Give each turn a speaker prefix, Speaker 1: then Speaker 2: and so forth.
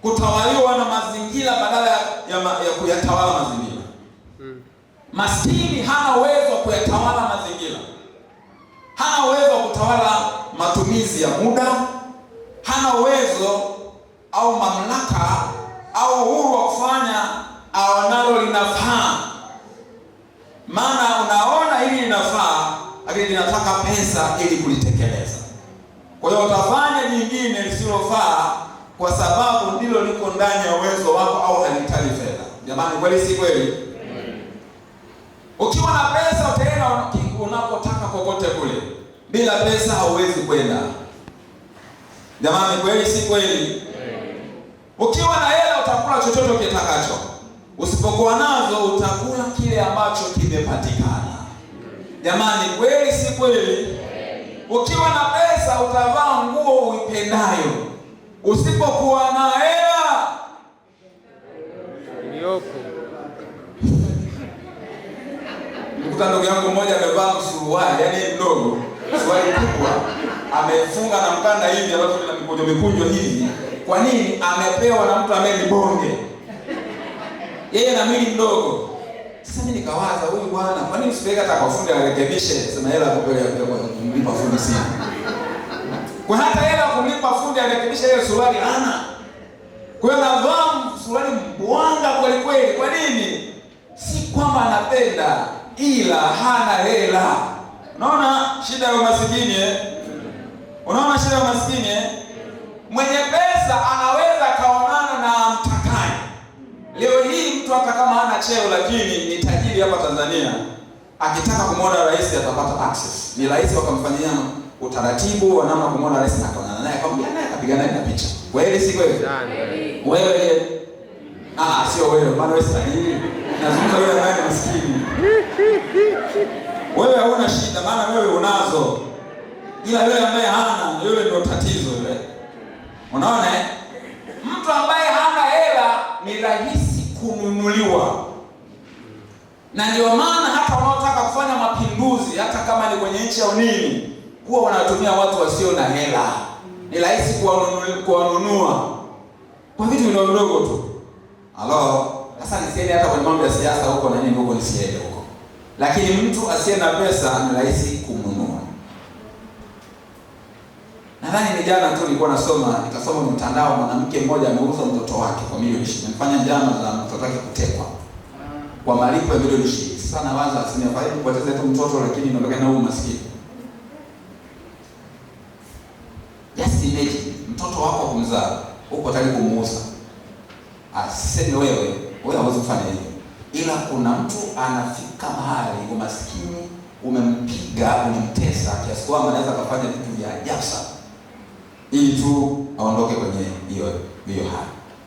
Speaker 1: kutawaliwa na mazingira badala ya kuyatawala mazingira. Maskini hana uwezo wa kuyatawala mazingira, hana uwezo wa kutawala matumizi ya muda, hana uwezo au mamlaka au uhuru wa kufanya aonalo linafaa. Maana unaona hili linafaa, lakini linataka pesa ili kulitekeleza. Kwa hiyo utafanya jingine lisilofaa kwa sababu ndilo liko ndani ya uwezo wako au halihitaji fedha. Jamani, kweli si kweli? Ukiwa na pesa utaenda unapotaka kokote kule. Bila pesa hauwezi kwenda. Jamani, kweli si kweli? Ukiwa na hela utakula chochote ukitakacho. Usipokuwa nazo utakula kile ambacho kimepatikana. Jamani, kweli si kweli? Ukiwa na pesa utavaa nguo uipendayo. Usipokuwa na hela ndugu yangu mmoja amevaa suruali, yaani mdogo, suruali kubwa, amefunga na mkanda hivi alafu na mikunjo hivi. Kwa nini? Amepewa na mtu ambaye ni bonge. Yeye na mwili mdogo. Sasa mimi nikawaza, huyu bwana, kwa nini usipeleka hata kwa fundi arekebishe? Sema hela kumlipa fundi sina. Kwa hata hela kumlipa fundi arekebishe ile suruali hana. Kwa hiyo anavaa suruali mbwanga kweli kweli. Kwa nini? Si kwamba anapenda, ila hana hela. Unaona shida ya umaskini Unaona shida ya umaskini Mwenye pesa anaweza kaonana na mtakaye. Leo hii mtu hata kama hana cheo lakini ni tajiri hapa Tanzania, akitaka kumwona rais atapata access. Ni rais wakamfanyia utaratibu wa namna kumwona rais na kaonana naye, kwamba naye akapiga naye na picha. Kweli si kweli? Wewe sio wewe, maana wewe si tajiri. Nazungumza wewe ambaye ni maskini. Wewe hauna shida maana wewe unazo. Ila yule ambaye hana, yule ndio tatizo yule. Unaona mtu ambaye hana hela ni rahisi kununuliwa. Na ndio maana hata wanaotaka kufanya mapinduzi, hata kama ni kwenye nchi au nini, huwa wanatumia watu wasio na hela. Ni rahisi kuwanunua kwa vitu vidogo tu. Sasa nisiende hata kwenye mambo ya siasa huko na nini huko, nisiende huko. Lakini mtu asiye na pesa ni rahisi kumnunua. Nadhani ni jana tu nilikuwa nikasoma mtandao, mwanamke mmoja ameuza mtoto wake kwa milioni 20. Amefanya njama za mtoto wake kutekwa kwa malipo ya milioni 20. Sasa nawaza asinifanye kupoteza tu mtoto lakini inaonekana huyu maskini. Just imagine mtoto wako kumzaa, uko tayari kumuuza. Asiseme wewe hauwezi kufanya hivyo. Ila kuna mtu anafika mahali umaskini umempiga, umemtesa kiasi kwamba anaweza kufanya vitu vya ajabu sana ili tu aondoke kwenye hiyo hali.